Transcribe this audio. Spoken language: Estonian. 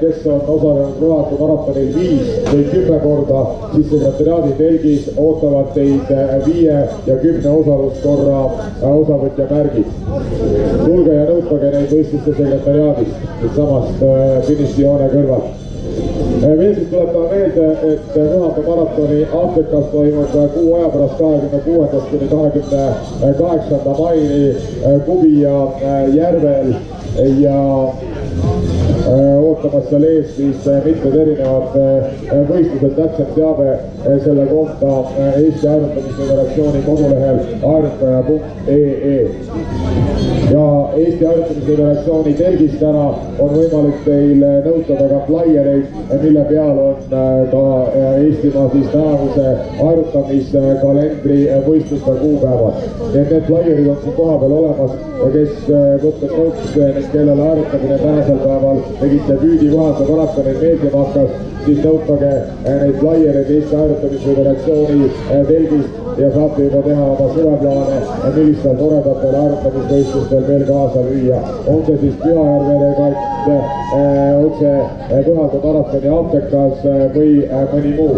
kes on osalenud Pühaku maratonil 5 või 10 korda, siis sekretariaadi telgis ootavad teid 5 ja 10 osaluskorra osavõtja märgid. Tulge ja nõutage neid võistluste sekretariaadist, samast finišijoone kõrval. Veel siis tuletame meelde, et Pühaku maratoni Aafrikas toimub kuu aja pärast 26. kuni 28. maini Kubija järvel ja ootamas seal ees siis mitmed erinevad võistlused, täpsem teave selle kohta Eesti Aerutamisföderatsiooni kodulehel aerutaja.ee. Ja Eesti Aerutamisföderatsiooni telgis täna on võimalik teil nõutada ka flaiereid, mille peal on ka Eestimaa siis tänavuse aerutamiskalendri võistluste kuupäevad. Need flaierid on siin koha peal olemas ja kes võttes nõuks ning kellele aerutamine tänasel päeval tegite püüdi Pühaku maratonil meeldima hakkas, siis nõutage neid flaiereid Eesti Aerutamisföderatsiooni telgist ja saate juba teha oma suveplaane, millistel toredatel aerutamisvõistlustel veel kaasa lüüa. On see siis Pühajärve regatt, otse Pühaku maratoni Aafrikas või mõni muu.